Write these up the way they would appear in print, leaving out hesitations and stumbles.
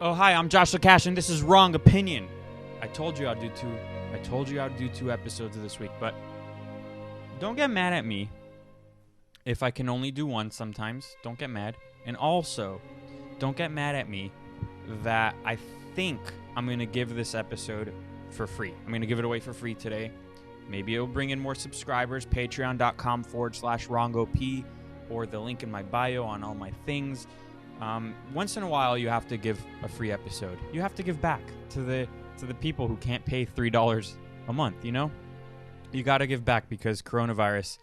Oh, hi, I'm Joshua Cash, and this is Wrong Opinion. I told you I'd do two episodes of this week, but don't get mad at me if I can only do one sometimes. Don't get mad. And also, don't get mad at me that I think I'm going to give this episode for free. I'm going to give it away for free today. Maybe it'll bring in more subscribers. Patreon.com/WrongOP or the link in my bio on all my things. Once in a while, you have to give a free episode. You have to give back to the people who can't pay $3 a month, you know? You got to give back because coronavirus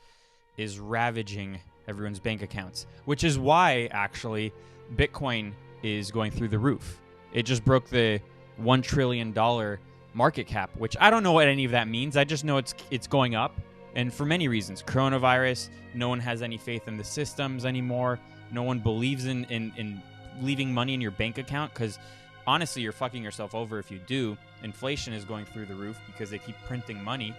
is ravaging everyone's bank accounts, which is why, actually, Bitcoin is going through the roof. It just broke the $1 trillion market cap, which I don't know what any of that means. I just know it's going up, and for many reasons. Coronavirus, no one has any faith in the systems anymore. No one believes in leaving money in your bank account because, honestly, you're fucking yourself over if you do. Inflation is going through the roof because they keep printing money.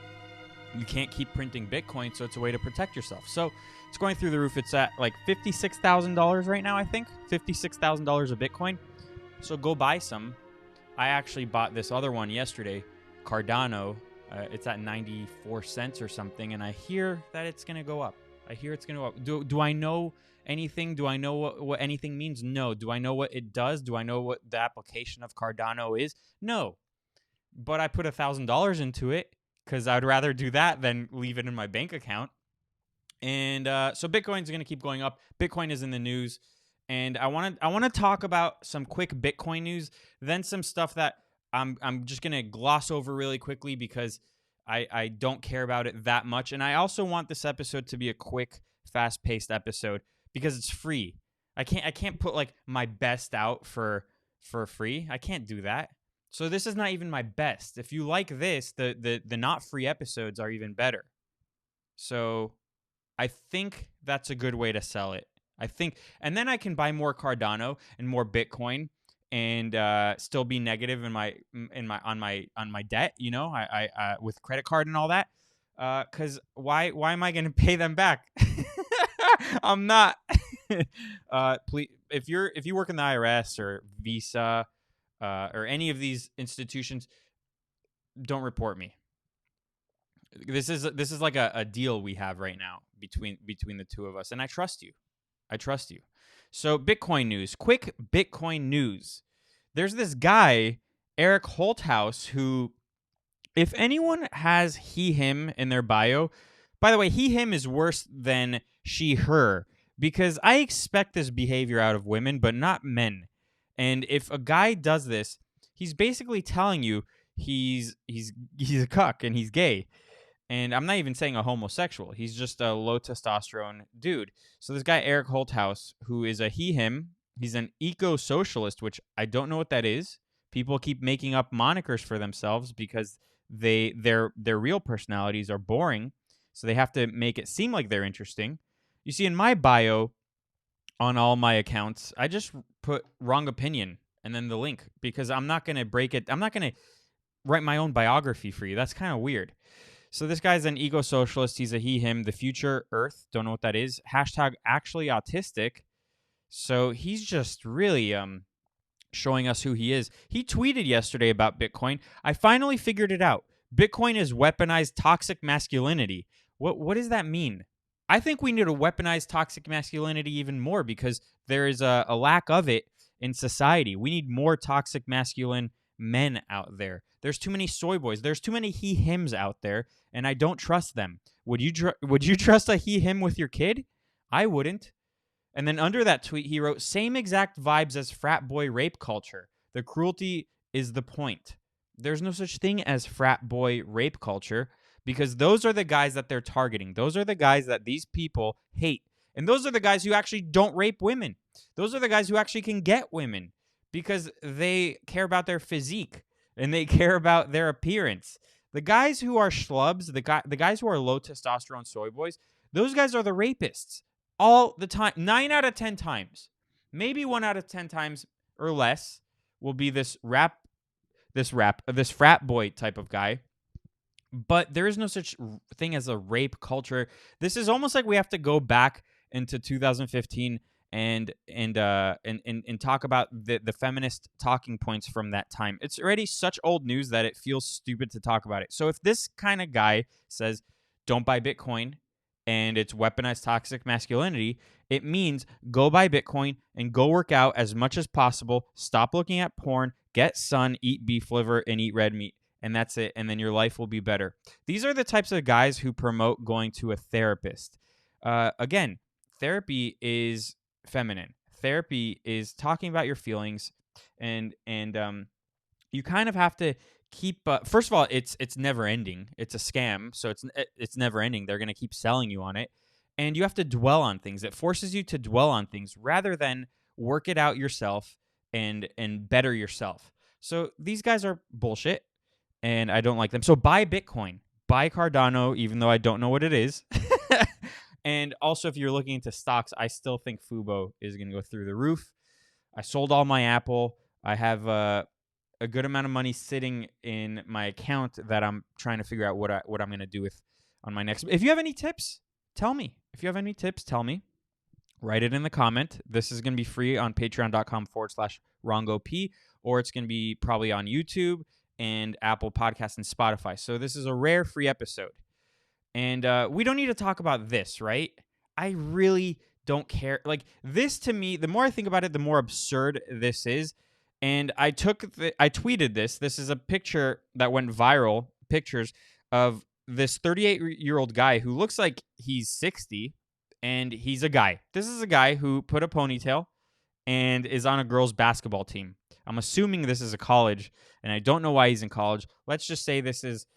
You can't keep printing Bitcoin, so it's a way to protect yourself. So it's going through the roof. It's at like $56,000 right now, I think. $56,000 of Bitcoin. So go buy some. I actually bought this other one yesterday, Cardano. It's at 94 cents or something, and I hear that it's going to go up. Do I know anything? Do I know what anything means? No. Do I know what it does? Do I know what the application of Cardano is? No. But I put $1,000 into it because I'd rather do that than leave it in my bank account. And so Bitcoin's going to keep going up. Bitcoin is in the news. And I want to talk about some quick Bitcoin news, then some stuff that I'm just going to gloss over really quickly because I don't care about it that much. And I also want this episode to be a quick, fast-paced episode because it's free. I can't put like my best out for free. I can't do that. So this is not even my best. If you like this, the not free episodes are even better. So I think that's a good way to sell it. And then I can buy more Cardano and more Bitcoin and still be negative on my debt, you know, I with credit card and all that. Because why am I going to pay them back? I'm not. Please, if you work in the IRS or Visa or any of these institutions, don't report me. This is like a deal we have right now between the two of us, and I trust you. So Bitcoin news, quick Bitcoin news. There's this guy, Eric Holthouse, who, if anyone has he, him in their bio, by the way, he, him is worse than she, her, because I expect this behavior out of women, but not men. And if a guy does this, he's basically telling you he's a cuck and he's gay. And I'm not even saying a homosexual. He's just a low testosterone dude. So this guy, Eric Holthouse, who is a he, him, he's an eco-socialist, which I don't know what that is. People keep making up monikers for themselves because their real personalities are boring. So they have to make it seem like they're interesting. You see, in my bio on all my accounts, I just put wrong opinion and then the link because I'm not going to break it. I'm not going to write my own biography for you. That's kind of weird. So this guy's an eco-socialist. He's a he, him, the future Earth. Don't know what that is. Hashtag actually autistic. So he's just really showing us who he is. He tweeted yesterday about Bitcoin. I finally figured it out. Bitcoin is weaponized toxic masculinity. What does that mean? I think we need to weaponize toxic masculinity even more because there is a lack of it in society. We need more toxic masculine men out there. There's too many soy boys. There's too many he, hims out there, and I don't trust them. Would you trust a he, him with your kid? I wouldn't. And then under that tweet, he wrote, same exact vibes as frat boy rape culture. The cruelty is the point. There's no such thing as frat boy rape culture because those are the guys that they're targeting. Those are the guys that these people hate. And those are the guys who actually don't rape women. Those are the guys who actually can get women because they care about their physique and they care about their appearance. The guys who are schlubs, the guys who are low testosterone soy boys, those guys are the rapists all the time. 9 out of 10 times. Maybe 1 out of 10 times or less will be this frat boy type of guy. But there is no such thing as a rape culture. This is almost like we have to go back into 2015 and talk about the feminist talking points from that time. It's already such old news that it feels stupid to talk about it. So if this kind of guy says, don't buy Bitcoin, and it's weaponized toxic masculinity, it means go buy Bitcoin and go work out as much as possible. Stop looking at porn, get sun, eat beef liver, and eat red meat. And that's it. And then your life will be better. These are the types of guys who promote going to a therapist. Again, therapy is feminine. Therapy is talking about your feelings, and you kind of have to keep. First of all, it's never ending. It's a scam, so it's never ending. They're gonna keep selling you on it, and you have to dwell on things. It forces you to dwell on things rather than work it out yourself and better yourself. So these guys are bullshit, and I don't like them. So buy Bitcoin, buy Cardano, even though I don't know what it is. And also, if you're looking into stocks, I still think Fubo is going to go through the roof. I sold all my Apple. I have a good amount of money sitting in my account that I'm trying to figure out what I'm going to do with on my next. If you have any tips, tell me. If you have any tips, tell me. Write it in the comment. This is going to be free on patreon.com/RongoP, or it's going to be probably on YouTube and Apple Podcasts and Spotify. So this is a rare free episode. And we don't need to talk about this, right? I really don't care. Like, this to me, the more I think about it, the more absurd this is. And I tweeted this. This is a picture that went viral, pictures of this 38-year-old guy who looks like he's 60, and he's a guy. This is a guy who put a ponytail and is on a girls' basketball team. I'm assuming this is a college, and I don't know why he's in college. Let's just say this is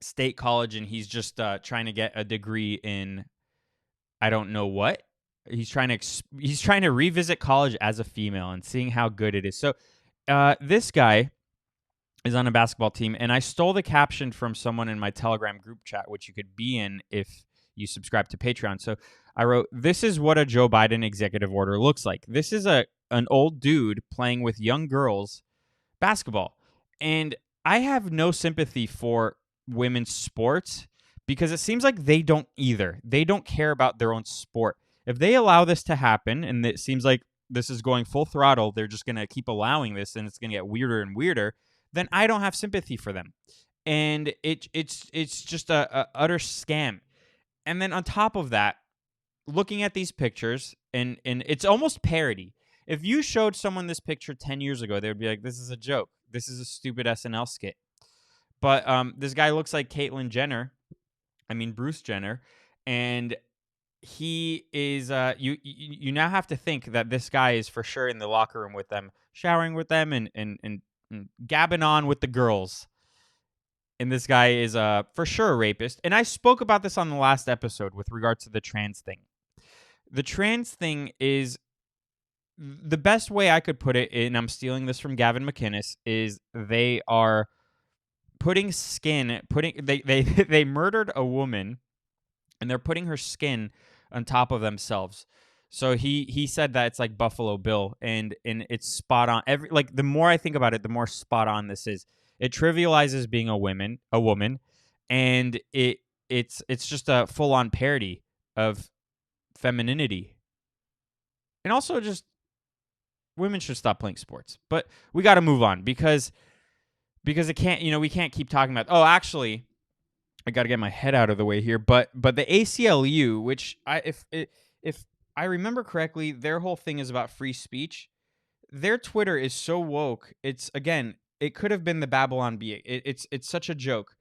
state college, and he's just trying to get a degree in I don't know what. He's trying to revisit college as a female and seeing how good it is. So this guy is on a basketball team, and I stole the caption from someone in my Telegram group chat, which you could be in if you subscribe to Patreon. So I wrote, "This is what a Joe Biden executive order looks like. This is an old dude playing with young girls basketball." And I have no sympathy for women's sports because it seems like they don't either. They don't care about their own sport. If they allow this to happen, and it seems like this is going full throttle, they're just going to keep allowing this, and it's going to get weirder and weirder, then I don't have sympathy for them. And it's just a utter scam. And then on top of that, looking at these pictures, and it's almost parody. If you showed someone this picture 10 years ago, they would be like, this is a joke. This is a stupid SNL skit. But this guy looks like Bruce Jenner, and he is. You now have to think that this guy is for sure in the locker room with them, showering with them, and gabbing on with the girls. And this guy is for sure a rapist. And I spoke about this on the last episode with regards to the trans thing. The trans thing is the best way I could put it, and I'm stealing this from Gavin McInnes, is they are putting skin, they murdered a woman, and they're putting her skin on top of themselves. So he said that it's like Buffalo Bill, and it's spot on. The more I think about it, the more spot on this is. It trivializes being a woman, and it's just a full on parody of femininity. And also just women should stop playing sports. But we got to move on because it can't, we can't keep talking about, oh, actually, I got to get my head out of the way here, but the ACLU, which if I remember correctly, their whole thing is about free speech. Their Twitter is so woke. It's, again, it could have been the Babylon Bee. It's such a joke.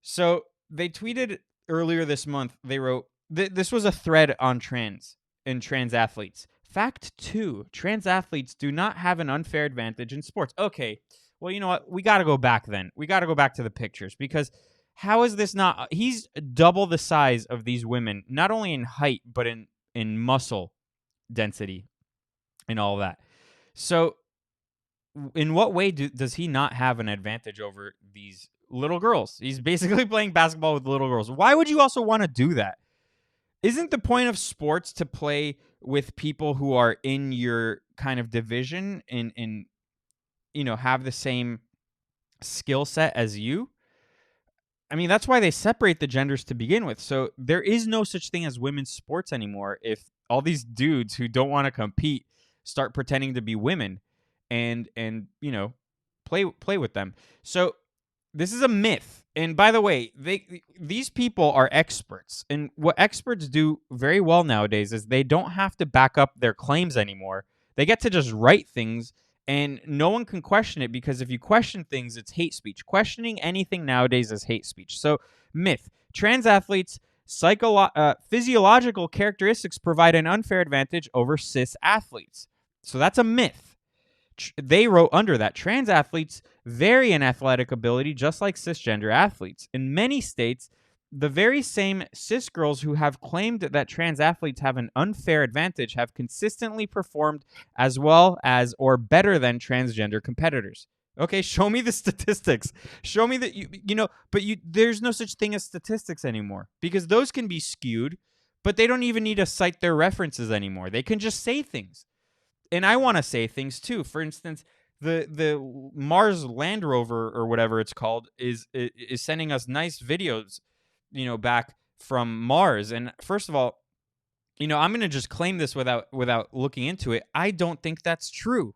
So they tweeted earlier this month, they wrote, this was a thread on trans athletes. Fact 2, trans athletes do not have an unfair advantage in sports. Okay, well, you know what? We got to go back then. We got to go back to the pictures, because how is this not... He's double the size of these women, not only in height, but in muscle density and all that. So in what way does he not have an advantage over these little girls? He's basically playing basketball with little girls. Why would you also want to do that? Isn't the point of sports to play with people who are in your kind of division and have the same skill set as you? I mean, that's why they separate the genders to begin with. So there is no such thing as women's sports anymore if all these dudes who don't want to compete start pretending to be women and play with them. So this is a myth. And by the way, these people are experts. And what experts do very well nowadays is they don't have to back up their claims anymore. They get to just write things and no one can question it, because if you question things, it's hate speech. Questioning anything nowadays is hate speech. So, myth. Trans athletes' physiological characteristics provide an unfair advantage over cis athletes. So that's a myth. They wrote under that trans athletes vary in athletic ability just like cisgender athletes. In many states, the very same cis girls who have claimed that trans athletes have an unfair advantage have consistently performed as well as or better than transgender competitors. Okay, show me the statistics. Show me that there's no such thing as statistics anymore, because those can be skewed, but they don't even need to cite their references anymore. They can just say things. And I want to say things too. For instance, the Mars Land Rover or whatever it's called is sending us nice videos, back from Mars. And first of all, I'm going to just claim this without looking into it. I don't think that's true.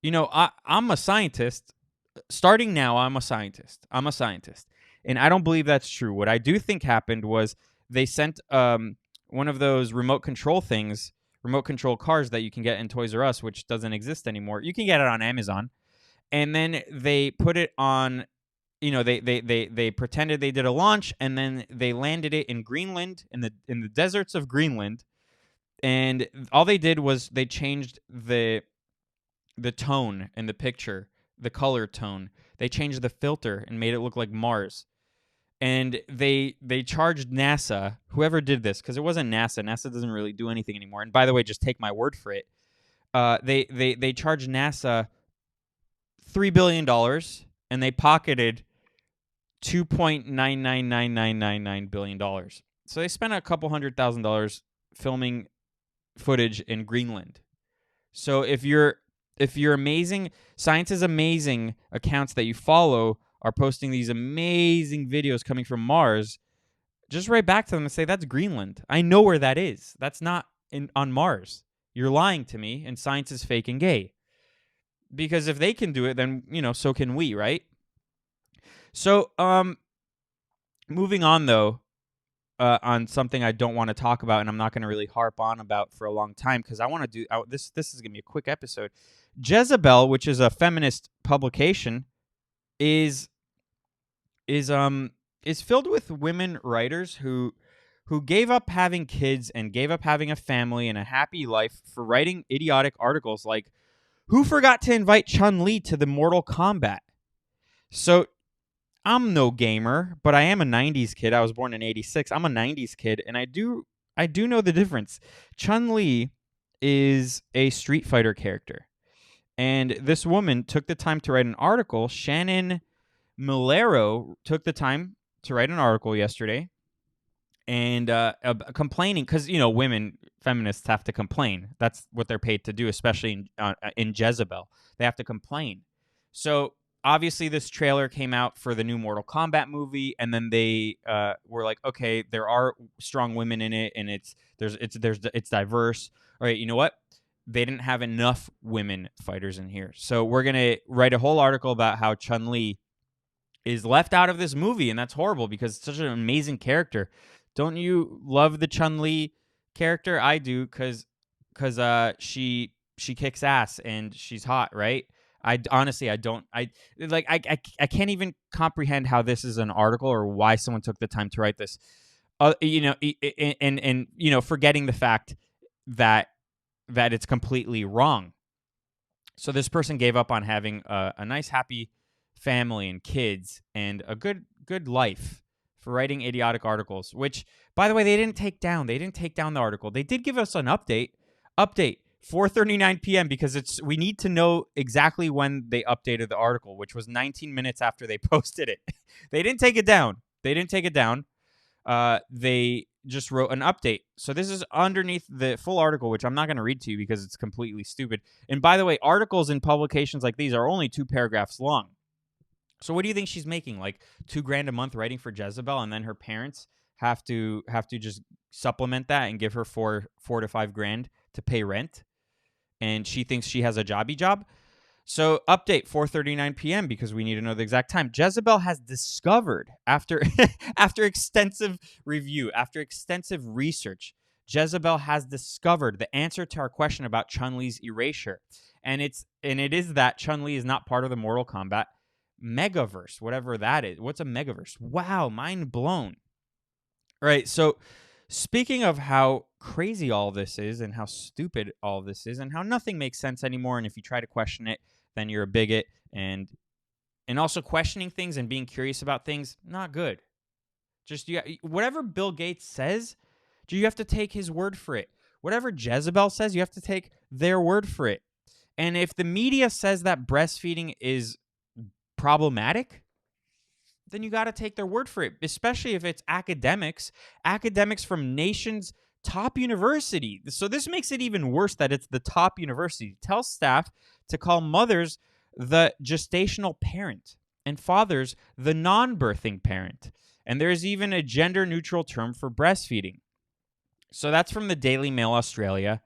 I'm a scientist. Starting now, I'm a scientist. And I don't believe that's true. What I do think happened was they sent one of those remote control cars that you can get in Toys R Us, which doesn't exist anymore. You can get it on Amazon. And then they put it on, they pretended they did a launch, and then they landed it in Greenland, in the deserts of Greenland. And all they did was they changed the tone in the picture, the color tone. They changed the filter and made it look like Mars. And they charged NASA, whoever did this, because it wasn't NASA. NASA doesn't really do anything anymore. And by the way, just take my word for it. They charged NASA $3 billion, and they pocketed $2.999999 billion. So they spent a couple $100,000 filming footage in Greenland. So if you're amazing, Science is Amazing accounts that you follow are posting these amazing videos coming from Mars, just write back to them and say, that's Greenland. I know where that is. That's not on Mars. You're lying to me, and science is fake and gay. Because if they can do it, then, so can we, right? So, moving on, though, on something I don't want to talk about, and I'm not going to really harp on about for a long time, because I want to do this. This is going to be a quick episode. Jezebel, which is a feminist publication, is filled with women writers who gave up having kids and gave up having a family and a happy life for writing idiotic articles like, who forgot to invite Chun-Li to the Mortal Kombat? So I'm no gamer, but I am a 90s kid. I was born in 86. I'm a 90s kid, and I do know the difference. Chun-Li is a Street Fighter character. And this woman took the time to write an article. Shannon Milero took the time to write an article yesterday and complaining, because, women feminists have to complain. That's what they're paid to do, especially in Jezebel. They have to complain. So obviously this trailer came out for the new Mortal Kombat movie, and then they were like, okay, there are strong women in it, and it's diverse. All right, you know what? They didn't have enough women fighters in here. So we're going to write a whole article about how Chun-Li is left out of this movie, and that's horrible because it's such an amazing character. Don't you love the Chun-Li character? I do, because she kicks ass and she's hot, right? I don't. I can't even comprehend how this is an article or why someone took the time to write this. Forgetting the fact that it's completely wrong. So this person gave up on having a nice, happy family and kids and a good life for writing idiotic articles, which, by the way, they didn't take down. They didn't take down the article. They did give us an update. 4:39 p.m. because we need to know exactly when they updated the article, which was 19 minutes after they posted it. They didn't take it down. They just wrote an update. So this is underneath the full article, which I'm not going to read to you because it's completely stupid. And by the way, articles in publications like these are only 2 paragraphs long. So what do you think she's making? Like $2,000 a month writing for Jezebel, and then her parents have to just supplement that and give her four to 5 grand to pay rent, and she thinks she has a job. So update 4:39 p.m. because we need to know the exact time. Jezebel has discovered after after extensive review, after extensive research, Jezebel has discovered the answer to our question about Chun-Li's erasure. And it is that Chun-Li is not part of the Mortal Kombat megaverse, whatever that is. What's a megaverse? Wow, mind blown. All right, so speaking of how crazy all this is and how stupid all this is and how nothing makes sense anymore, and if you try to question it, then you're a bigot, and also questioning things and being curious about things, not good. Just whatever Bill Gates says, you have to take his word for it. Whatever Jezebel says, you have to take their word for it. And if the media says that breastfeeding is problematic, then you got to take their word for it, especially if it's academics from nation's top university. So this makes it even worse that it's the top university. Tell staff to call mothers the gestational parent and fathers the non-birthing parent. And there's even a gender-neutral term for breastfeeding. So that's from the Daily Mail Australia.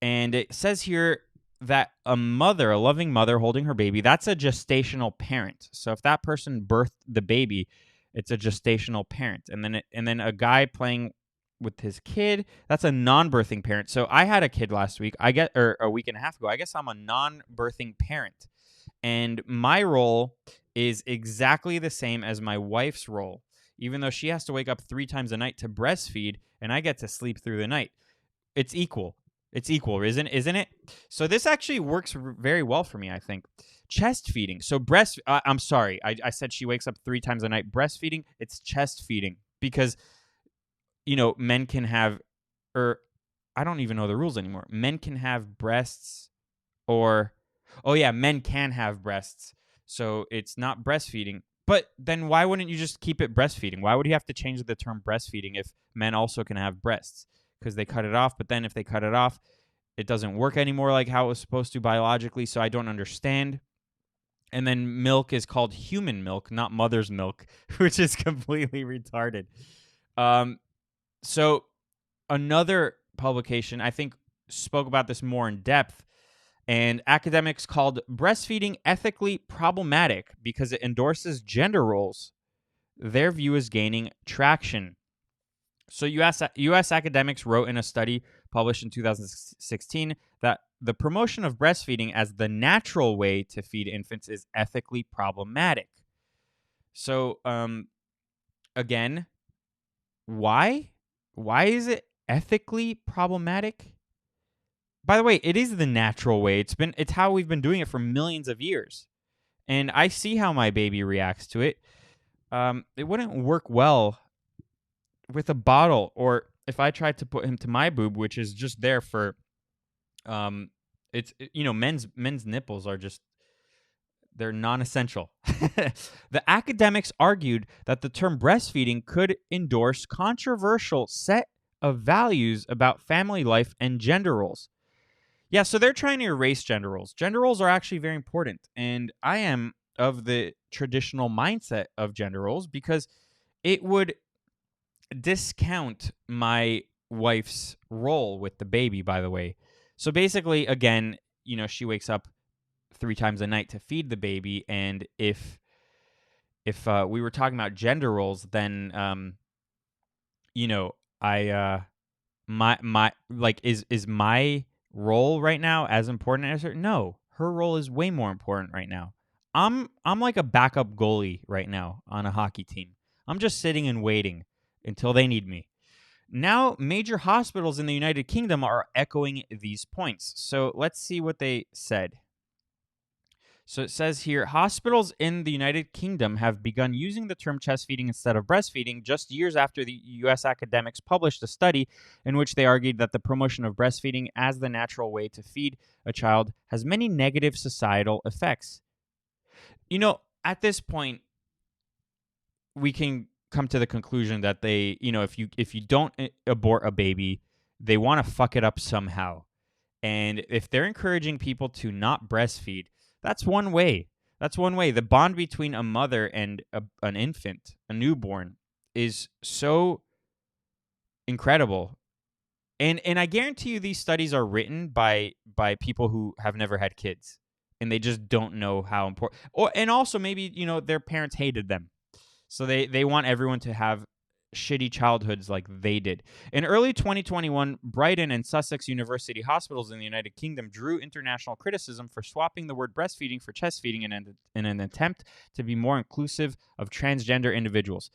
And it says here that a loving mother holding her baby, that's a gestational parent. So if that person birthed the baby, it's a gestational parent. And then a guy playing with his kid, that's a non-birthing parent. So I had a kid last week, or a week and a half ago. I guess I'm a non-birthing parent. And my role is exactly the same as my wife's role, even though she has to wake up 3 times a night to breastfeed and I get to sleep through the night. It's equal. It's equal, isn't it? So this actually works very well for me, I think. Chest feeding. So I'm sorry. I said she wakes up 3 times a night. Breastfeeding, it's chest feeding because, men can have, or I don't even know the rules anymore. Men can have breasts men can have breasts. So it's not breastfeeding. But then why wouldn't you just keep it breastfeeding? Why would you have to change the term breastfeeding if men also can have breasts? Because they cut it off, but then if they cut it off, it doesn't work anymore like how it was supposed to biologically, so I don't understand. And then milk is called human milk, not mother's milk, which is completely retarded. So another publication, I think, spoke about this more in depth, and academics called breastfeeding ethically problematic because it endorses gender roles. Their view is gaining traction. So U.S. academics wrote in a study published in 2016 that the promotion of breastfeeding as the natural way to feed infants is ethically problematic. So, again, why? Why is it ethically problematic? By the way, it is the natural way. It's how we've been doing it for millions of years. And I see how my baby reacts to it. It wouldn't work well with a bottle, or if I tried to put him to my boob, which is just there for, men's nipples are just, they're non-essential. The academics argued that the term breastfeeding could endorse controversial set of values about family life and gender roles. Yeah, so they're trying to erase gender roles. Gender roles are actually very important, and I am of the traditional mindset of gender roles because it would discount my wife's role with the baby, by the way. So basically, again, she wakes up 3 times a night to feed the baby, and if we were talking about gender roles, then is my role right now as important as her? No, her role is way more important right now. I'm like a backup goalie right now on a hockey team. I'm just sitting and waiting until they need me. Now, major hospitals in the United Kingdom are echoing these points. So let's see what they said. So it says here, hospitals in the United Kingdom have begun using the term chest feeding instead of breastfeeding just years after the U.S. academics published a study in which they argued that the promotion of breastfeeding as the natural way to feed a child has many negative societal effects. At this point, we can come to the conclusion that they, if you don't abort a baby, they want to fuck it up somehow. And if they're encouraging people to not breastfeed, that's one way. That's one way. The bond between a mother and an infant, a newborn, is so incredible. And I guarantee you these studies are written by people who have never had kids and they just don't know how important, and also maybe, their parents hated them. So they want everyone to have shitty childhoods like they did. In early 2021, Brighton and Sussex University hospitals in the United Kingdom drew international criticism for swapping the word breastfeeding for chest feeding in an attempt to be more inclusive of transgender individuals.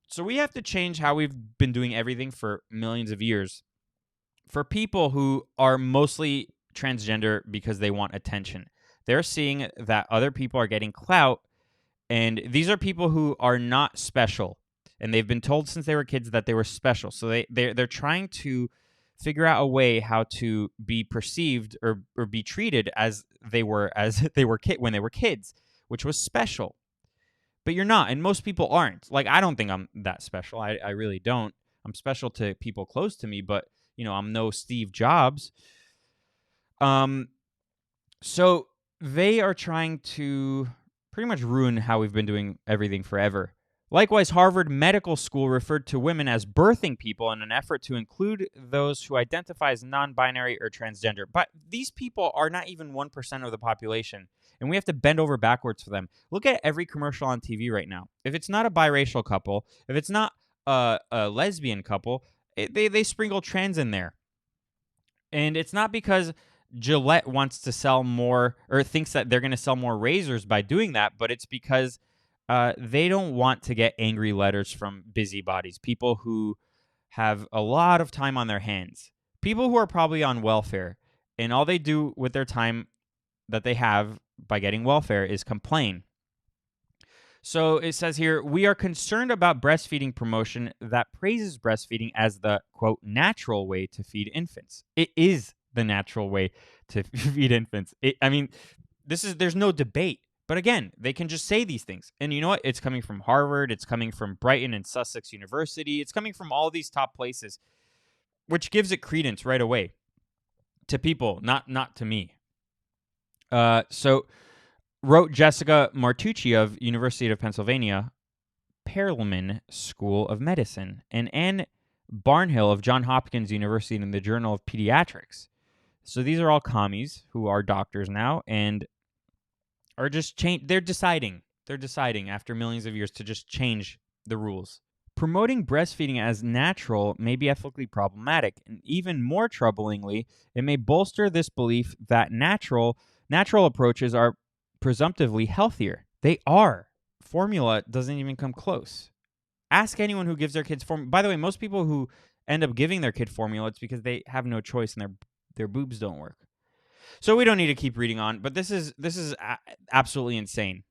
So we have to change how we've been doing everything for millions of years for people who are mostly transgender because they want attention. They're seeing that other people are getting clout, and these are people who are not special, and they've been told since they were kids that they were special. So they're trying to figure out a way how to be perceived or be treated as they were when they were kids, which was special. But you're not, and most people aren't. Like, I don't think I'm that special. I really don't. I'm special to people close to me, but I'm no Steve Jobs. So they are trying to pretty much ruin how we've been doing everything forever. Likewise, Harvard Medical School referred to women as birthing people in an effort to include those who identify as non-binary or transgender. But these people are not even 1% of the population, and we have to bend over backwards for them. Look at every commercial on TV right now. If it's not a biracial couple, if it's not a lesbian couple, they sprinkle trans in there. And it's not because Gillette wants to sell more or thinks that they're going to sell more razors by doing that, but it's because they don't want to get angry letters from busybodies, people who have a lot of time on their hands, people who are probably on welfare, and all they do with their time that they have by getting welfare is complain. So it says here, we are concerned about breastfeeding promotion that praises breastfeeding as the, quote, natural way to feed infants. It is the natural way to feed infants. There's no debate. But again, they can just say these things. And you know what? It's coming from Harvard. It's coming from Brighton and Sussex University. It's coming from all these top places, which gives it credence right away to people, not to me. So wrote Jessica Martucci of University of Pennsylvania, Perelman School of Medicine, and Anne Barnhill of Johns Hopkins University in the Journal of Pediatrics. So these are all commies who are doctors now and are just they're deciding after millions of years to just change the rules. Promoting breastfeeding as natural may be ethically problematic, and even more troublingly, it may bolster this belief that natural approaches are presumptively healthier. They are. Formula doesn't even come close. Ask anyone who gives their kids formula. By the way, most people who end up giving their kid formula, it's because they have no choice and their boobs don't work. So we don't need to keep reading on, but this is absolutely insane.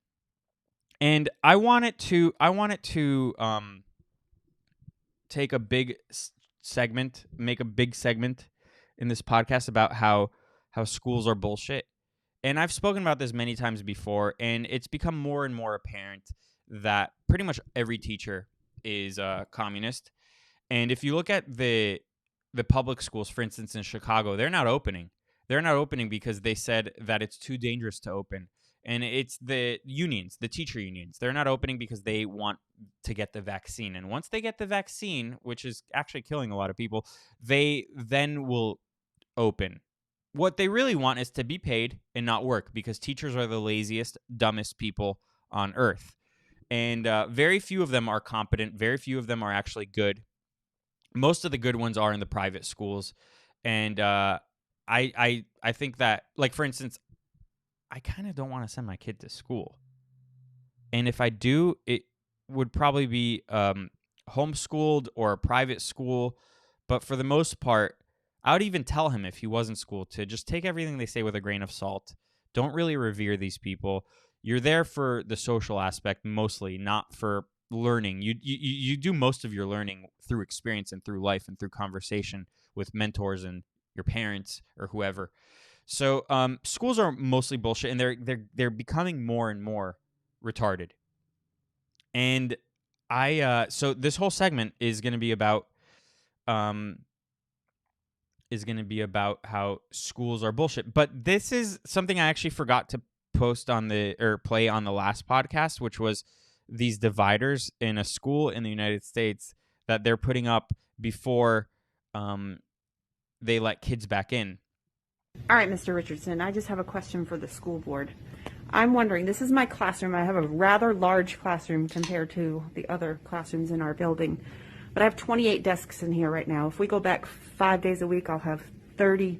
And I wanted to take a big segment, make a big segment in this podcast about how schools are bullshit. And I've spoken about this many times before, and it's become more and more apparent that pretty much every teacher is a communist. And if you look at the public schools, for instance, in Chicago, they're not opening. They're not opening because they said that it's too dangerous to open. And it's the unions, the teacher unions. They're not opening because they want to get the vaccine. And once they get the vaccine, which is actually killing a lot of people, they then will open. What they really want is to be paid and not work, because teachers are the laziest, dumbest people on earth. And very few of them are competent. Very few of them are actually good. Most of the good ones are in the private schools. And I think that, like, for instance, I kind of don't want to send my kid to school. And if I do, it would probably be homeschooled or a private school. But for the most part, I would even tell him if he was in school to just take everything they say with a grain of salt. Don't really revere these people. You're there for the social aspect mostly, not for learning. You do most of your learning through experience and through life and through conversation with mentors and your parents or whoever. So schools are mostly bullshit, and they're becoming more and more retarded. And so this whole segment is going to be about how schools are bullshit. But this is something I actually forgot to post on play on the last podcast, which was these dividers in a school in the United States that they're putting up before they let kids back in. All right, Mr. Richardson, I just have a question for the school board. I'm wondering, this is my classroom. I have a rather large classroom compared to the other classrooms in our building, but I have 28 desks in here right now. If we go back 5 days a week, I'll have 30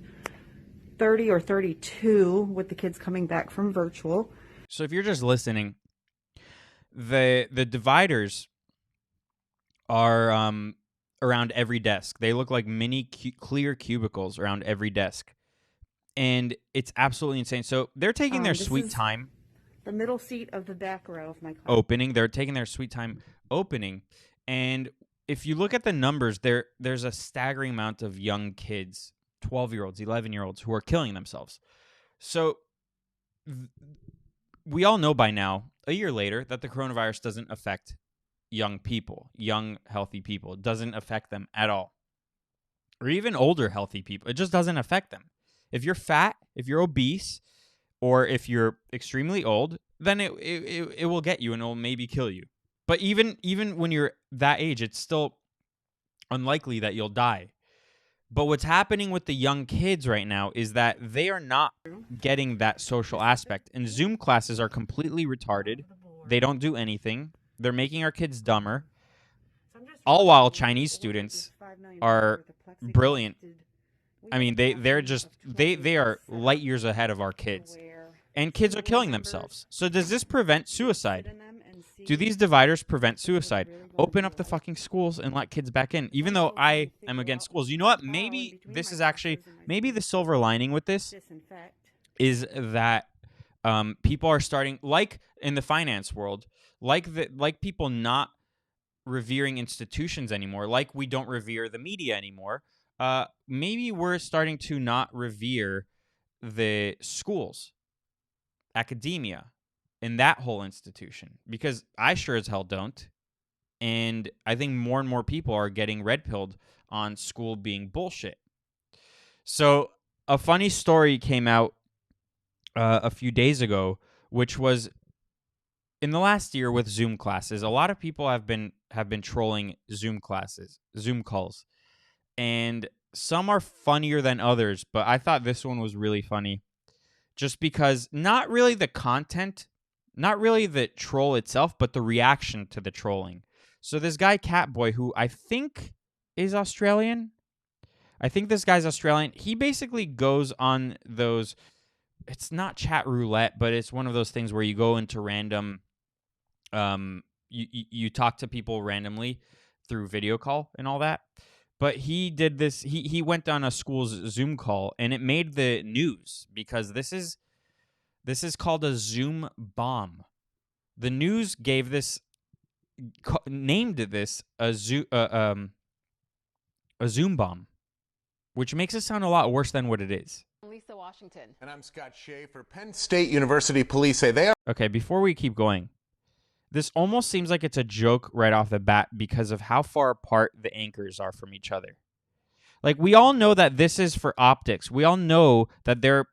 or 32 with the kids coming back from virtual. So if you're just listening, the dividers are around every desk. They look like mini clear cubicles around every desk. And it's absolutely insane. So they're taking their sweet time. The middle seat of the back row of my class. Opening. They're taking their sweet time opening. And if you look at the numbers, there's a staggering amount of young kids, 12-year-olds, 11-year-olds, who are killing themselves. So we all know by now, a year later, that the coronavirus doesn't affect young people, young, healthy people. It doesn't affect them at all. Or even older, healthy people. It just doesn't affect them. If you're fat, if you're obese, or if you're extremely old, then it will get you and it will maybe kill you. But even when you're that age, it's still unlikely that you'll die. But what's happening with the young kids right now is that they are not getting that social aspect. And Zoom classes are completely retarded. They don't do anything. They're making our kids dumber. All while Chinese students are brilliant. I mean, they are light years ahead of our kids. And kids are killing themselves. So does this prevent suicide? Do these dividers prevent suicide? Open up the fucking schools and let kids back in. Even though I am against schools. You know what? Maybe this is actually, maybe the silver lining with this is that people are starting, like in the finance world, like people not revering institutions anymore, like we don't revere the media anymore. Maybe we're starting to not revere the schools, academia, in that whole institution, because I sure as hell don't. And I think more and more people are getting red-pilled on school being bullshit. So a funny story came out a few days ago, which was in the last year with Zoom classes. A lot of people have been trolling Zoom classes, Zoom calls. And some are funnier than others, but I thought this one was really funny. Just because not really the content, not really the troll itself, but the reaction to the trolling. So this guy, Catboy, who I think is Australian. I think this guy's Australian. He basically goes on those, it's not chat roulette, but it's one of those things where you go into random, you talk to people randomly through video call and all that. But he did this, he went on a school's Zoom call, and it made the news because this is called a Zoom bomb. The news gave this, named this a Zoom bomb, which makes it sound a lot worse than what it is. Lisa Washington. And I'm Scott Schaefer. Penn State University police say they are... Okay, before we keep going, this almost seems like it's a joke right off the bat because of how far apart the anchors are from each other. Like, we all know that this is for optics. We all know that they're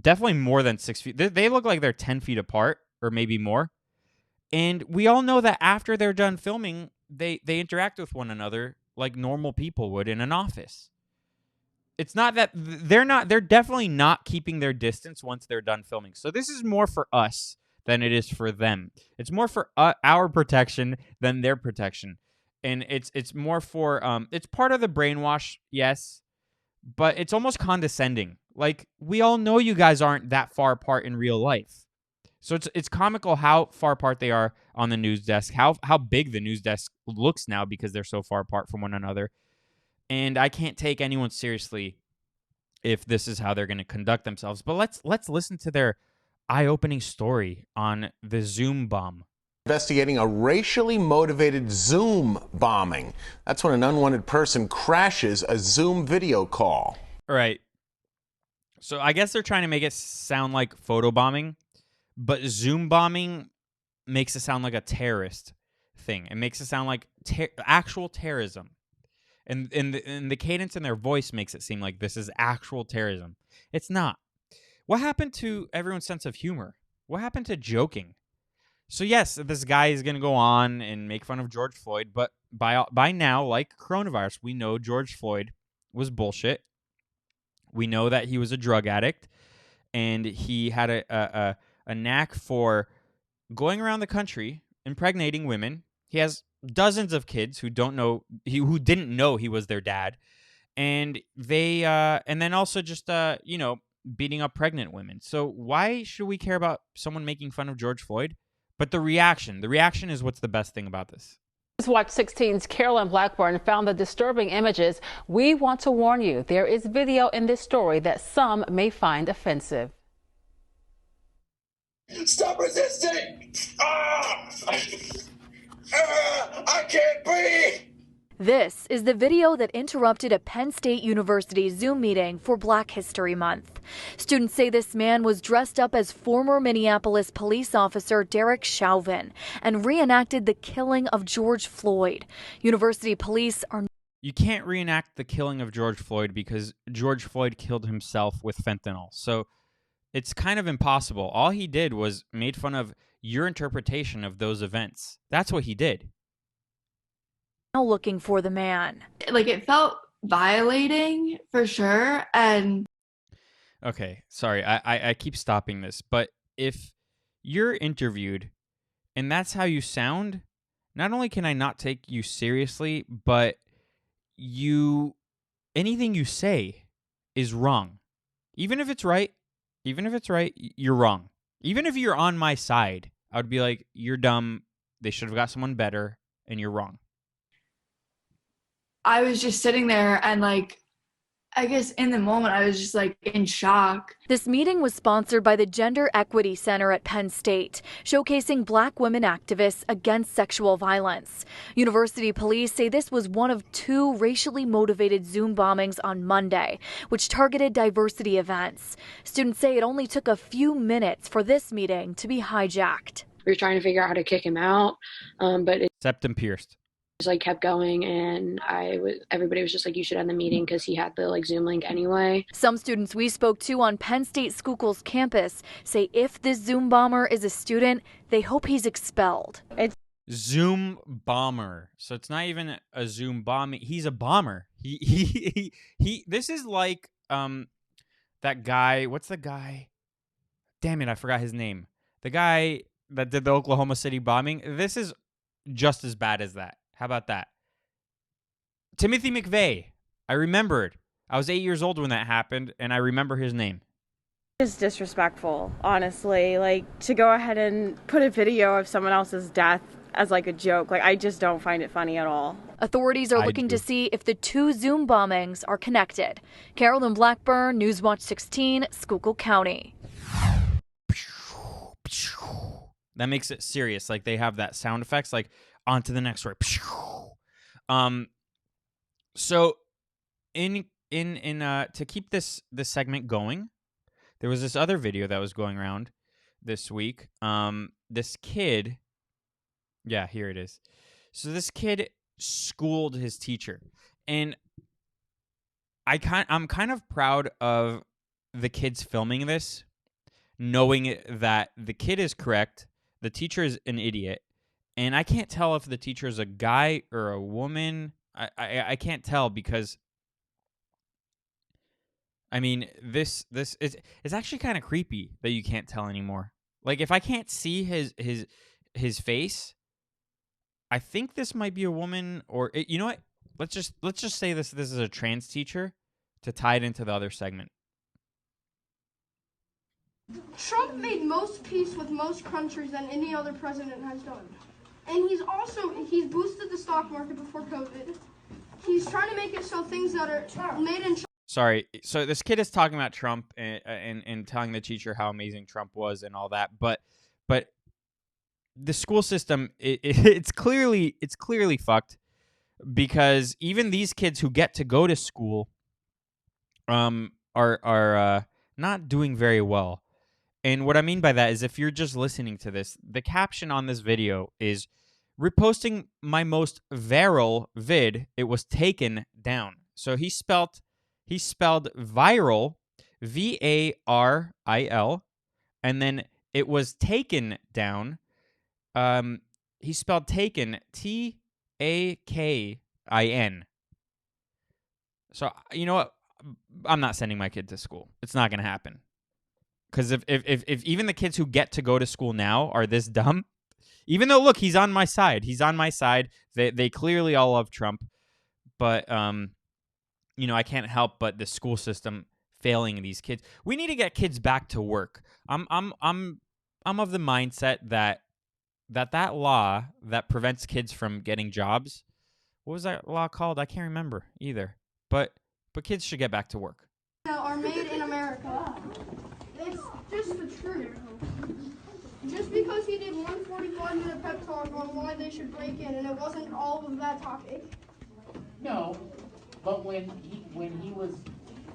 definitely more than 6 feet. They look like they're 10 feet apart or maybe more. And we all know that after they're done filming, they interact with one another like normal people would in an office. It's not that they're definitely not keeping their distance once they're done filming. So this is more for us than it is for them. It's more for our protection than their protection. And it's more for, it's part of the brainwash, yes, but it's almost condescending. Like, we all know you guys aren't that far apart in real life. So it's comical how far apart they are on the news desk, how big the news desk looks now because they're so far apart from one another. And I can't take anyone seriously if this is how they're going to conduct themselves. But let's listen to their eye-opening story on the Zoom bomb. Investigating a racially motivated Zoom bombing. That's when an unwanted person crashes a Zoom video call. All right. So I guess they're trying to make it sound like photo bombing, but Zoom bombing makes it sound like a terrorist thing. It makes it sound like actual terrorism. And the cadence in their voice makes it seem like this is actual terrorism. It's not. What happened to everyone's sense of humor? What happened to joking? So yes, this guy is going to go on and make fun of George Floyd, but by now, like coronavirus, we know George Floyd was bullshit. We know that he was a drug addict, and he had a knack for going around the country impregnating women. He has dozens of kids who didn't know he was their dad, and and then also just beating up pregnant women. So why should we care about someone making fun of George Floyd? But the reaction is what's the best thing about this. Watch 16's Carolyn Blackburn found the disturbing images. We want to warn you, there is video in this story that some may find offensive. Stop resisting! I can't breathe! This is the video that interrupted a Penn State University Zoom meeting for Black History Month. Students say this man was dressed up as former Minneapolis police officer Derek Chauvin and reenacted the killing of George Floyd. University police are... You can't reenact the killing of George Floyd because George Floyd killed himself with fentanyl. So it's kind of impossible. All he did was made fun of your interpretation of those events. That's what he did. Looking for the man. Like, it felt violating for sure. And okay, sorry, I keep stopping this, but if you're interviewed and that's how you sound, not only can I not take you seriously, but anything you say is wrong. Even if it's right, you're wrong. Even if you're on my side, I would be like, you're dumb, they should have got someone better, and you're wrong. I was just sitting there and, like, I guess in the moment I was just, like, in shock. This meeting was sponsored by the Gender Equity Center at Penn State, showcasing Black women activists against sexual violence. University police say this was one of 2 racially motivated Zoom bombings on Monday, which targeted diversity events. Students say it only took a few minutes for this meeting to be hijacked. We were trying to figure out how to kick him out, but it Septum pierced. just like kept going, and everybody was just like, you should end the meeting because he had the like Zoom link anyway. Some students we spoke to on Penn State Schuylkill's campus say if this Zoom bomber is a student, they hope he's expelled. Zoom bomber. So it's not even a Zoom bombing. He's a bomber. He this is like that guy, what's the guy? Damn it, I forgot his name. The guy that did the Oklahoma City bombing. This is just as bad as that. How about that? Timothy McVeigh. I remembered. I was 8 years old when that happened, and I remember his name. It's disrespectful, honestly. Like, to go ahead and put a video of someone else's death as like a joke, like, I just don't find it funny at all. Authorities are looking to see if the 2 Zoom bombings are connected. Carolyn Blackburn, Newswatch 16, Schuylkill County. That makes it serious. Like, they have that sound effects, like, on to the next story. So to keep this segment going, there was this other video that was going around this week. This kid, yeah, here it is. So this kid schooled his teacher, and I'm kind of proud of the kids filming this, knowing that the kid is correct, the teacher is an idiot, and I can't tell if the teacher is a guy or a woman. I can't tell because, I mean, this is it's actually kind of creepy that you can't tell anymore. Like, if I can't see his face, I think this might be a woman, or you know what? Let's just say this is a trans teacher to tie it into the other segment. Trump made most peace with most countries than any other president has done. And he's boosted the stock market before COVID. He's trying to make it so things that are made in China. Sorry. So this kid is talking about Trump and telling the teacher how amazing Trump was and all that. But the school system, it's clearly fucked, because even these kids who get to go to school are not doing very well. And what I mean by that is, if you're just listening to this, the caption on this video is, reposting my most viral vid, it was taken down. So he spelled viral, VARIL, and then it was taken down, He spelled taken Takin. So you know what? I'm not sending my kid to school. It's not going to happen. Because if even the kids who get to go to school now are this dumb, even though, look, he's on my side. He's on my side. They clearly all love Trump. But, you know, I can't help but the school system failing these kids. We need to get kids back to work. I'm of the mindset that law that prevents kids from getting jobs, what was that law called? I can't remember either. But kids should get back to work. Are made in America. It's just the truth. Just because he did one 45-minute pep talk on why they should break in, and it wasn't all of that topic. No, but when he was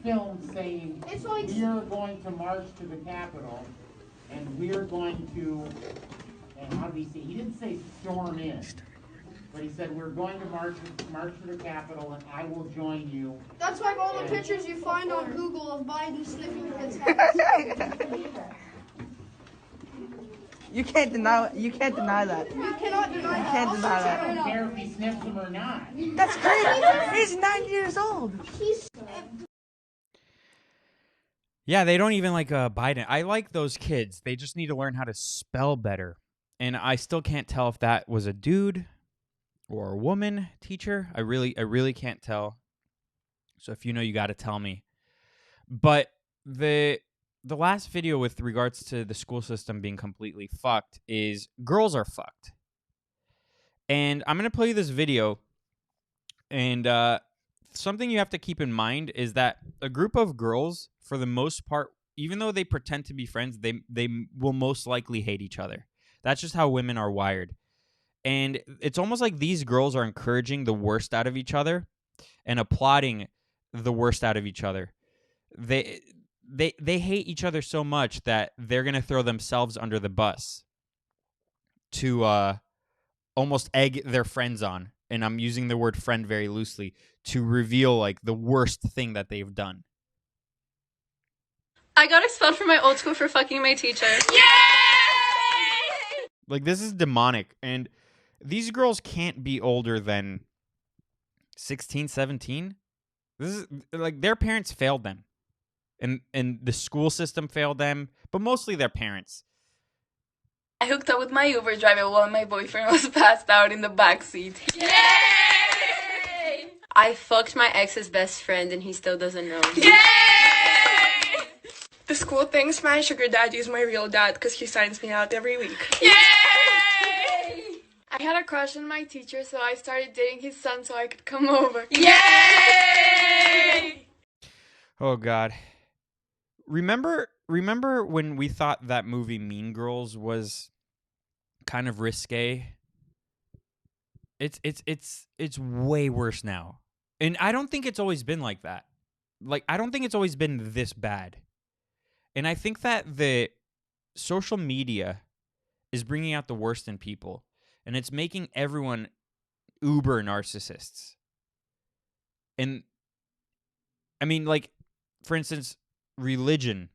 filmed saying, it's like, we're going to march to the Capitol, and we're going to, and how did he say? He didn't say storm in, but he said we're going to march to the Capitol, and I will join you. That's like all the pictures you find on Google of Biden sniffing kids' heads. You can't deny that. You cannot deny that. You can't deny that. I don't care if he sniffs them or not. That's crazy. He's 9 years old. Yeah, they don't even like Biden. I like those kids. They just need to learn how to spell better. And I still can't tell if that was a dude or a woman teacher. I really can't tell. So if you know, you got to tell me. But the last video with regards to the school system being completely fucked is girls are fucked. And I'm going to play you this video. And something you have to keep in mind is that a group of girls, for the most part, even though they pretend to be friends, they will most likely hate each other. That's just how women are wired. And it's almost like these girls are encouraging the worst out of each other and applauding the worst out of each other. They hate each other so much that they're going to throw themselves under the bus to almost egg their friends on. And I'm using the word friend very loosely to reveal like the worst thing that they've done. I got expelled from my old school for fucking my teacher. Yay! Like, this is demonic. And these girls can't be older than 16, 17. This is like their parents failed them. And the school system failed them, but mostly their parents. I hooked up with my Uber driver while my boyfriend was passed out in the backseat. Yay! I fucked my ex's best friend and he still doesn't know. Yay! The school thinks my sugar daddy is my real dad because he signs me out every week. Yay! I had a crush on my teacher, so I started dating his son so I could come over. Yay! Oh, God. Remember when we thought that movie Mean Girls was kind of risque? It's way worse now. And I don't think it's always been like that. Like, I don't think it's always been this bad. And I think that the social media is bringing out the worst in people. And it's making everyone uber narcissists. And, I mean, like, for instance, religion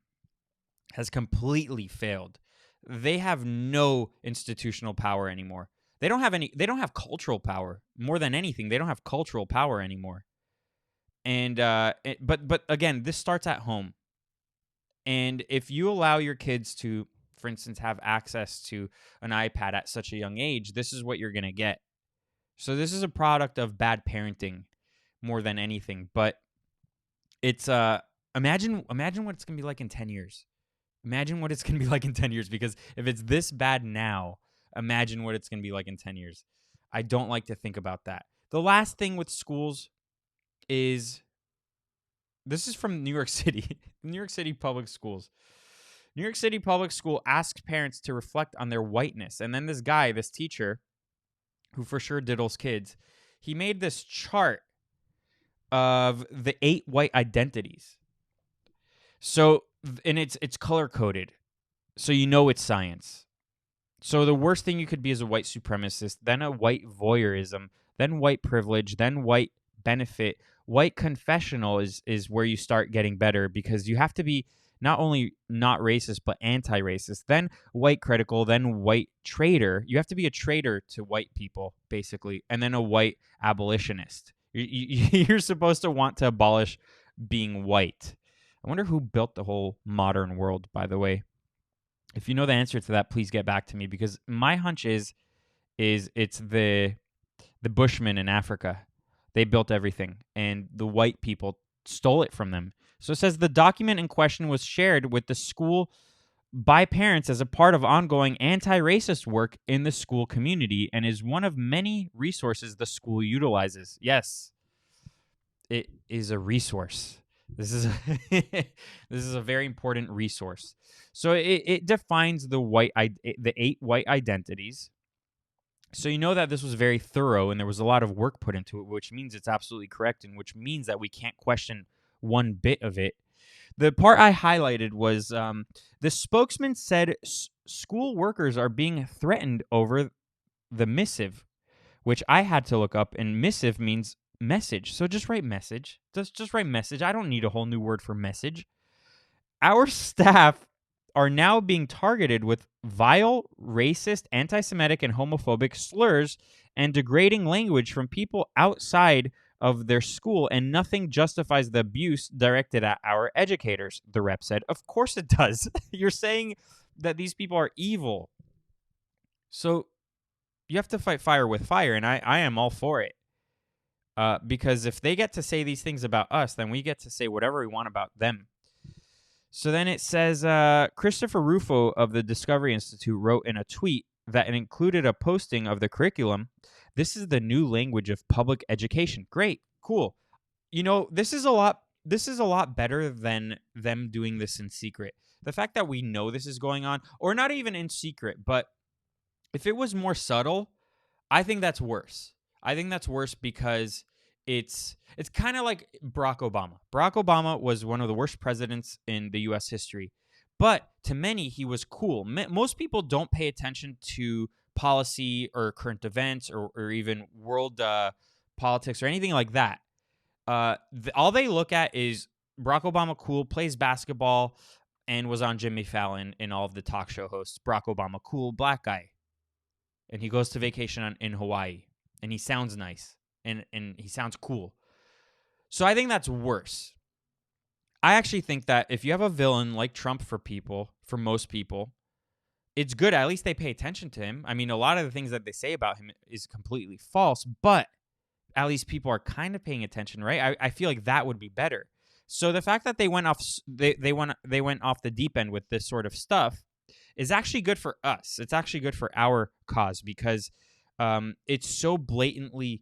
has completely failed. They have no institutional power anymore. They don't have cultural power. More than anything, they don't have cultural power anymore. And but again, this starts at home. And if you allow your kids to, for instance, have access to an iPad at such a young age, this is what you're going to get. So this is a product of bad parenting more than anything. But it's imagine what it's going to be like in 10 years. Imagine what it's going to be like in 10 years, because if it's this bad now, imagine what it's going to be like in 10 years. I don't like to think about that. The last thing with schools is, this is from New York City, New York City public schools. New York City public school asks parents to reflect on their whiteness. And then this guy, this teacher, who for sure diddles kids, he made this chart of the 8 white identities. So, and it's color coded, so you know it's science. So the worst thing you could be is a white supremacist, then a white voyeurism, then white privilege, then white benefit. White confessional is where you start getting better, because you have to be not only not racist, but anti-racist, then white critical, then white traitor. You have to be a traitor to white people, basically, and then a white abolitionist. You're supposed to want to abolish being white. I wonder who built the whole modern world, by the way. If you know the answer to that, please get back to me, because my hunch is it's the Bushmen in Africa. They built everything, and the white people stole it from them. So it says the document in question was shared with the school by parents as a part of ongoing anti-racist work in the school community and is one of many resources the school utilizes. Yes, it is a resource. This is a very important resource. So it defines the 8 white identities. So you know that this was very thorough and there was a lot of work put into it, which means it's absolutely correct and which means that we can't question one bit of it. The part I highlighted was the spokesman said school workers are being threatened over the missive, which I had to look up, and missive means message. So just write message. Just write message. I don't need a whole new word for message. Our staff are now being targeted with vile, racist, anti-Semitic, and homophobic slurs and degrading language from people outside of their school, and nothing justifies the abuse directed at our educators, the rep said. Of course it does. You're saying that these people are evil. So you have to fight fire with fire, and I am all for it. Because if they get to say these things about us, then we get to say whatever we want about them. So then it says, Christopher Rufo of the Discovery Institute wrote in a tweet that it included a posting of the curriculum. This is the new language of public education. Great, cool. You know, this is a lot better than them doing this in secret. The fact that we know this is going on, or not even in secret, but if it was more subtle, I think that's worse. I think that's worse because it's kind of like Barack Obama. Barack Obama was one of the worst presidents in the U.S. history. But to many, he was cool. Most people don't pay attention to policy or current events or even world politics or anything like that. All they look at is Barack Obama cool, plays basketball, and was on Jimmy Fallon and all of the talk show hosts. Barack Obama cool, black guy. And he goes to vacation in Hawaii. And he sounds nice. And he sounds cool. So I think that's worse. I actually think that if you have a villain like Trump for most people, it's good. At least they pay attention to him. I mean, a lot of the things that they say about him is completely false, but at least people are kind of paying attention, right? I feel like that would be better. So the fact that they went off the deep end with this sort of stuff is actually good for us. It's actually good for our cause because it's so blatantly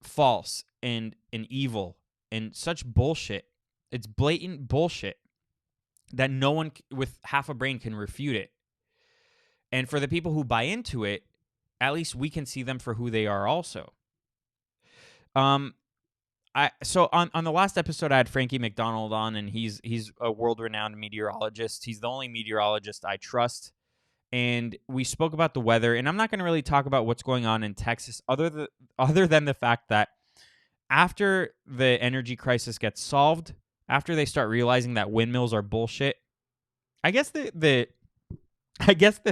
false and evil and such bullshit. It's blatant bullshit that no one with half a brain can refute it. And for the people who buy into it, at least we can see them for who they are also. So on the last episode, I had Frankie McDonald on, and he's a world-renowned meteorologist. He's the only meteorologist I trust. And we spoke about the weather, and I'm not going to really talk about what's going on in Texas other than the fact that after the energy crisis gets solved, after they start realizing that windmills are bullshit, I guess the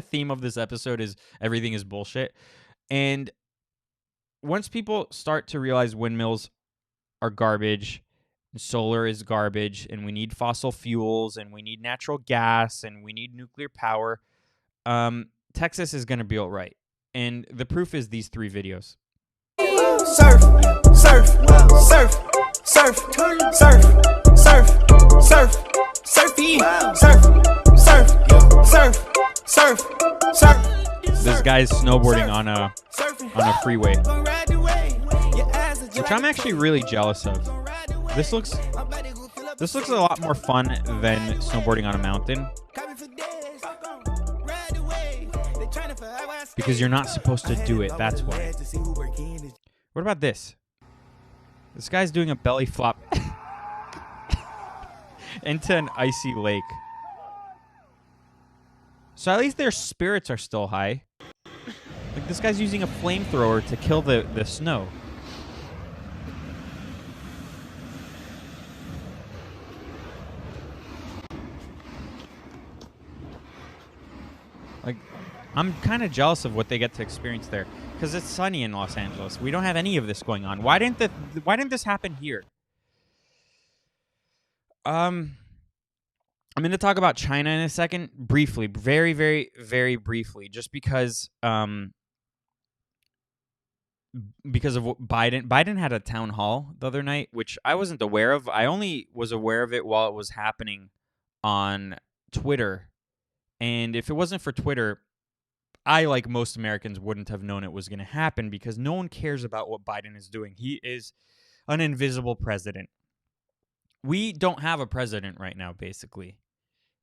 theme of this episode is everything is bullshit. And once people start to realize windmills are garbage, solar is garbage, and we need fossil fuels, and we need natural gas, and we need nuclear power, Texas is going to be all right. And the proof is these 3 videos. Surf, surf, surf, surf, surf, surf, surf, surfy, surf, surf, surf, surf, surf. This guy's snowboarding on a freeway, which I'm actually really jealous of. This looks a lot more fun than snowboarding on a mountain. Because you're not supposed to do it, that's why. What about this? This guy's doing a belly flop into an icy lake. So at least their spirits are still high. Like, this guy's using a flamethrower to kill the snow. I'm kind of jealous of what they get to experience there because it's sunny in Los Angeles. We don't have any of this going on. Why didn't this happen here? I'm going to talk about China in a second, briefly, very, very, very briefly, just because of what Biden had a town hall the other night, which I wasn't aware of. I only was aware of it while it was happening on Twitter. And if it wasn't for Twitter, I, like most Americans, wouldn't have known it was going to happen because no one cares about what Biden is doing. He is an invisible president. We don't have a president right now, basically.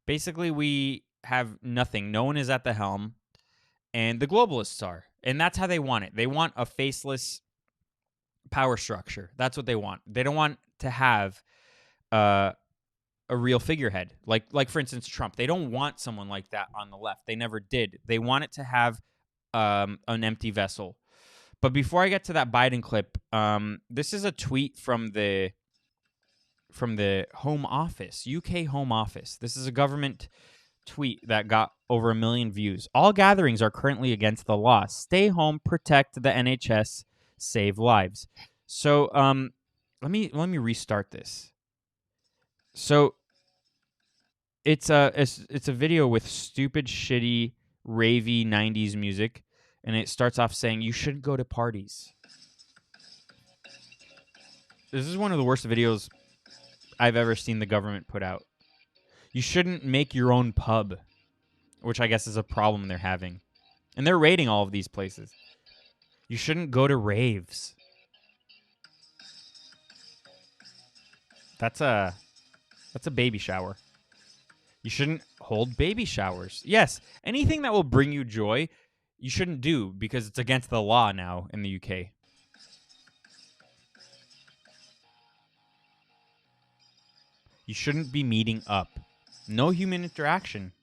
Basically, we have nothing. No one is at the helm, and the globalists are. And that's how they want it. They want a faceless power structure. That's what they want. They don't want to have a real figurehead. Like for instance, Trump. They don't want someone like that on the left. They never did. They want it to have an empty vessel. But before I get to that Biden clip, this is a tweet from the Home Office, UK Home Office. This is a government tweet that got over 1 million views. All gatherings are currently against the law. Stay home, protect the NHS, save lives. So let me restart this. So it's a video with stupid, shitty, ravey 90s music, and it starts off saying you shouldn't go to parties. This is one of the worst videos I've ever seen the government put out. You shouldn't make your own pub, which I guess is a problem they're having. And they're raiding all of these places. You shouldn't go to raves. That's a baby shower. You shouldn't hold baby showers. Yes, anything that will bring you joy, you shouldn't do because it's against the law now in the UK. You shouldn't be meeting up. No human interaction.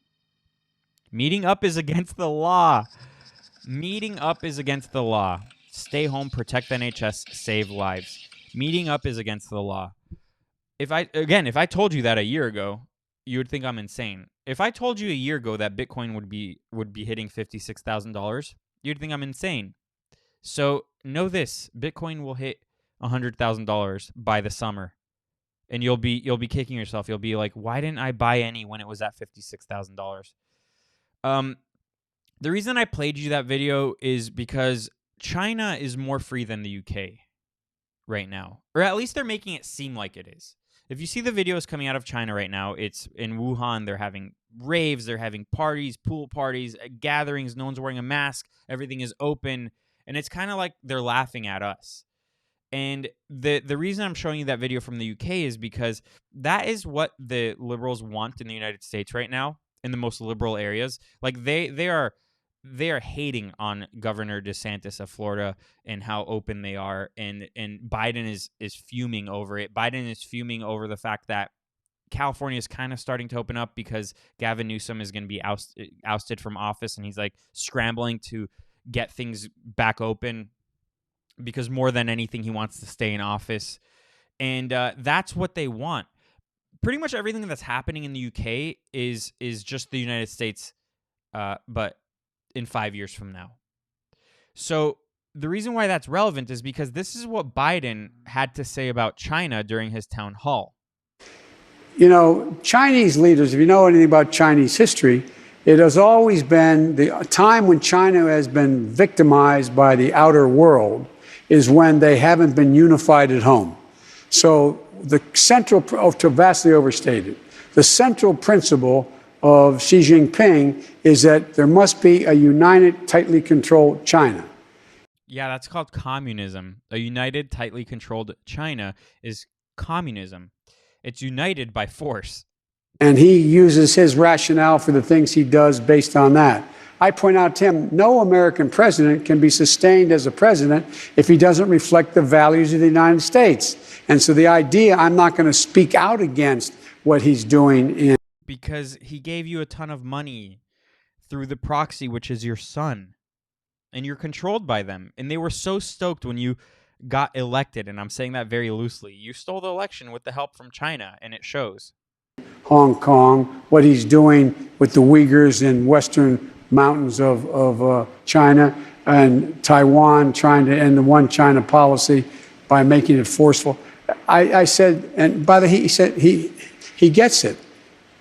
Meeting up is against the law. Meeting up is against the law. Stay home, protect the NHS, save lives. Meeting up is against the law. If I told you that a year ago, you would think I'm insane. If I told you a year ago that Bitcoin would be hitting $56,000, you'd think I'm insane. So know this: Bitcoin will hit $100,000 by the summer. And you'll be kicking yourself. You'll be like, why didn't I buy any when it was at $56,000? The reason I played you that video is because China is more free than the UK right now. Or at least they're making it seem like it is. If you see the videos coming out of China right now, it's in Wuhan. They're having raves. They're having parties, pool parties, gatherings. No one's wearing a mask. Everything is open. And it's kind of like they're laughing at us. And the reason I'm showing you that video from the UK is because that is what the liberals want in the United States right now, in the most liberal areas. Like they are hating on Governor DeSantis of Florida and how open they are, and Biden is fuming over it. Biden is fuming over the fact that California is kind of starting to open up because Gavin Newsom is going to be ousted from office, and he's like scrambling to get things back open, because more than anything, he wants to stay in office. And that's what they want. Pretty much everything that's happening in the UK is just the United States, but in 5 years from now. So the reason why that's relevant is because this is what Biden had to say about China during his town hall. You know, Chinese leaders, if you know anything about Chinese history, it has always been the time when China has been victimized by the outer world is when they haven't been unified at home. So the central, to vastly overstated, the central principle of Xi Jinping is that there must be a united, tightly controlled China. Yeah, that's called communism. A united, tightly controlled China is communism. It's united by force. And he uses his rationale for the things he does based on that. I point out to him, no American president can be sustained as a president if he doesn't reflect the values of the United States. And so the idea, I'm not going to speak out against what he's doing in... Because he gave you a ton of money through the proxy, which is your son. And you're controlled by them. And they were so stoked when you got elected, and I'm saying that very loosely. You stole the election with the help from China, and it shows. Hong Kong, what he's doing with the Uyghurs in Western mountains of China, and Taiwan trying to end the one China policy by making it forceful. I said, and by the he said he gets it.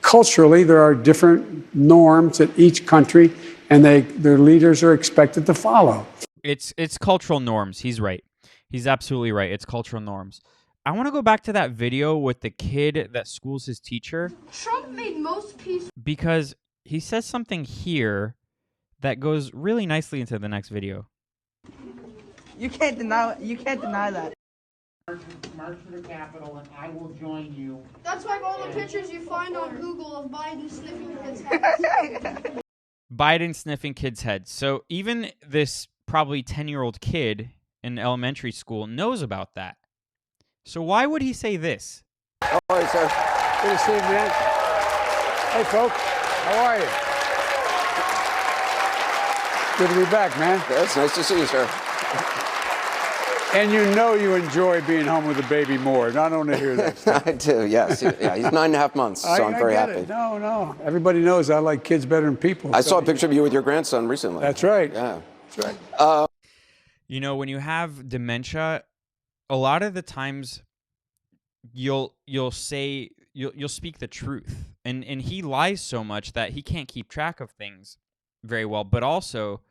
Culturally, there are different norms at each country, and their leaders are expected to follow. It's cultural norms. He's right. He's absolutely right. It's cultural norms. I want to go back to that video with the kid that schools his teacher. Trump made most peace Because he says something here that goes really nicely into the next video. You can't deny that. March to the Capitol, and I will join you. That's like all the pictures you find on Google of Biden sniffing kids' heads. Biden sniffing kids' heads. So even this probably 10-year-old kid in elementary school knows about that. So why would he say this? How are you, sir? Good to see you, man. Hey, folks. How are you? Good to be back, man. It's nice to see you, sir. And you know you enjoy being home with the baby more. I don't want to hear that stuff. I do, yes. Yeah, he's 9.5 months, so I'm very happy. It. No. Everybody knows I like kids better than people. I saw a picture of you with your grandson recently. That's right. Yeah. That's right. You know, when you have dementia, a lot of the times you'll speak the truth. And he lies so much that he can't keep track of things very well. But also,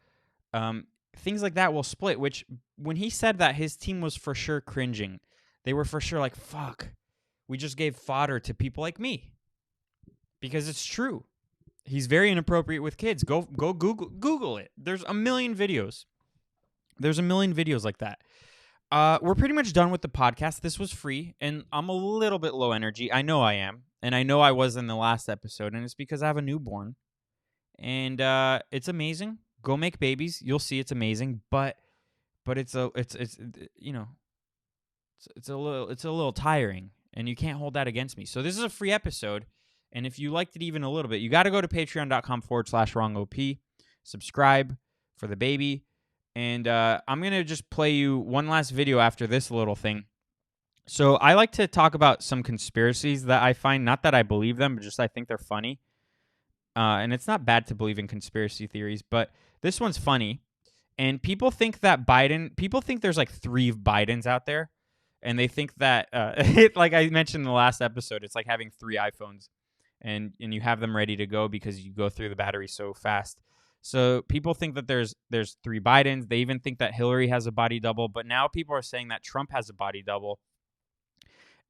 things like that will split, which when he said that, his team was for sure cringing. They were for sure like, fuck, we just gave fodder to people like me. Because it's true. He's very inappropriate with kids. Go Google it. There's a million videos. There's a million videos like that. We're pretty much done with the podcast. This was free, and I'm a little bit low energy. I know I am, and I know I was in the last episode, and it's because I have a newborn. And it's amazing. Go make babies. You'll see it's amazing, but it's a little tiring, and you can't hold that against me. So this is a free episode, and if you liked it even a little bit, you got to go to patreon.com/wrongop, subscribe for the baby, and I'm going to just play you one last video after this little thing. So I like to talk about some conspiracies that I find, not that I believe them, but just I think they're funny. And it's not bad to believe in conspiracy theories, but this one's funny. And people think there's like 3 Bidens out there. And they think that, like I mentioned in the last episode, it's like having 3 iPhones. And you have them ready to go because you go through the battery so fast. So people think that there's 3 Bidens. They even think that Hillary has a body double. But now people are saying that Trump has a body double.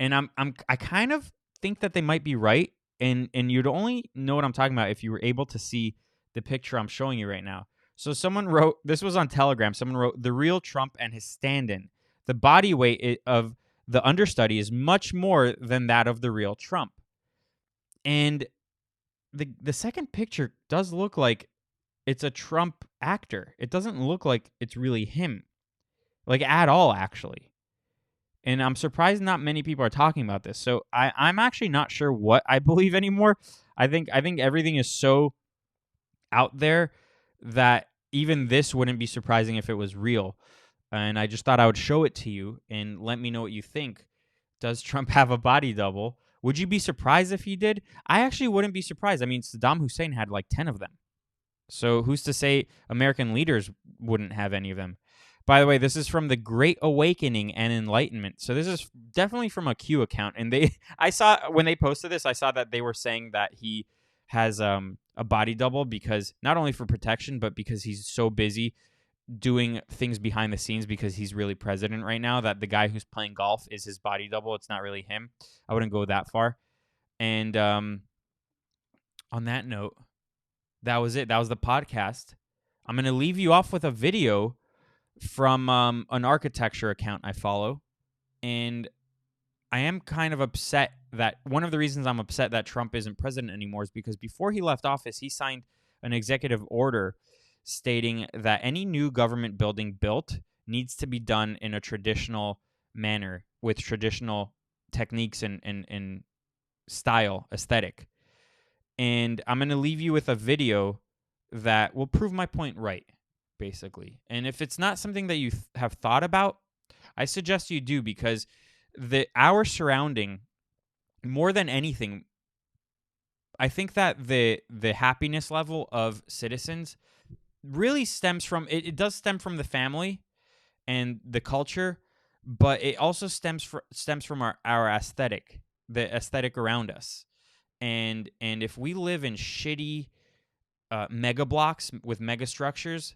And I kind of think that they might be right. And you'd only know what I'm talking about if you were able to see the picture I'm showing you right now. So someone wrote, this was on Telegram, someone wrote, the real Trump and his stand-in. The body weight of the understudy is much more than that of the real Trump. And the second picture does look like it's a Trump actor. It doesn't look like it's really him. Like at all, actually. And I'm surprised not many people are talking about this. So I'm actually not sure what I believe anymore. I think everything is so out there that even this wouldn't be surprising if it was real. And I just thought I would show it to you and let me know what you think. Does Trump have a body double? Would you be surprised if he did? I actually wouldn't be surprised. I mean, Saddam Hussein had like 10 of them. So who's to say American leaders wouldn't have any of them? By the way, this is from the Great Awakening and Enlightenment. So this is definitely from a Q account. And I saw when they posted this, I saw that they were saying that he has a body double because not only for protection, but because he's so busy doing things behind the scenes because he's really president right now that the guy who's playing golf is his body double. It's not really him. I wouldn't go that far. And on that note, that was it. That was the podcast. I'm going to leave you off with a video from an architecture account I follow. And I am kind of upset that one of the reasons I'm upset that Trump isn't president anymore is because before he left office, he signed an executive order stating that any new government building built needs to be done in a traditional manner with traditional techniques and style, aesthetic. And I'm going to leave you with a video that will prove my point right, basically. And if it's not something that you have thought about, I suggest you do, because our surrounding, more than anything, I think that the happiness level of citizens really stems from it does stem from the family and the culture, but it also stems from our aesthetic, the aesthetic around us. And if we live in shitty mega blocks with mega structures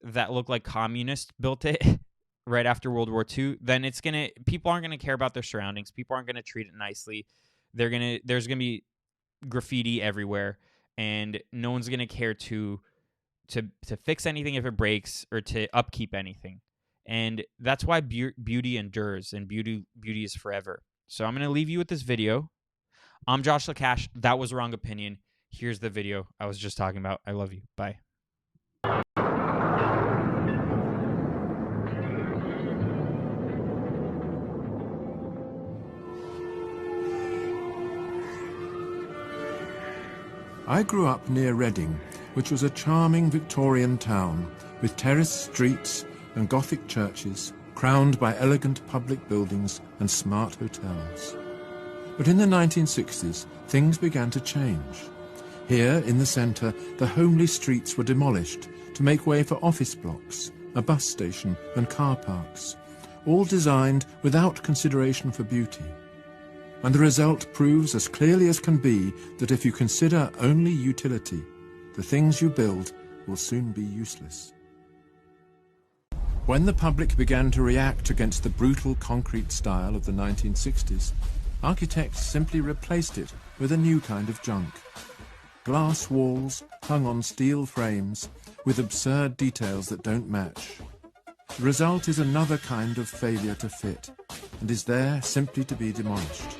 that look like communists built it right after World War II, then people aren't gonna care about their surroundings. People aren't gonna treat it nicely. There's gonna be graffiti everywhere, and no one's gonna care to fix anything if it breaks or to upkeep anything. And that's why beauty endures and beauty is forever. So I'm gonna leave you with this video. I'm Josh Lakash. That was Wrong Opinion. Here's the video I was just talking about. I love you. Bye. I grew up near Reading, which was a charming Victorian town with terraced streets and Gothic churches, crowned by elegant public buildings and smart hotels. But in the 1960s, things began to change. Here, in the centre, the homely streets were demolished to make way for office blocks, a bus station and car parks, all designed without consideration for beauty. And the result proves as clearly as can be that if you consider only utility, the things you build will soon be useless. When the public began to react against the brutal concrete style of the 1960s, architects simply replaced it with a new kind of junk. Glass walls hung on steel frames with absurd details that don't match. The result is another kind of failure to fit, and is there simply to be demolished.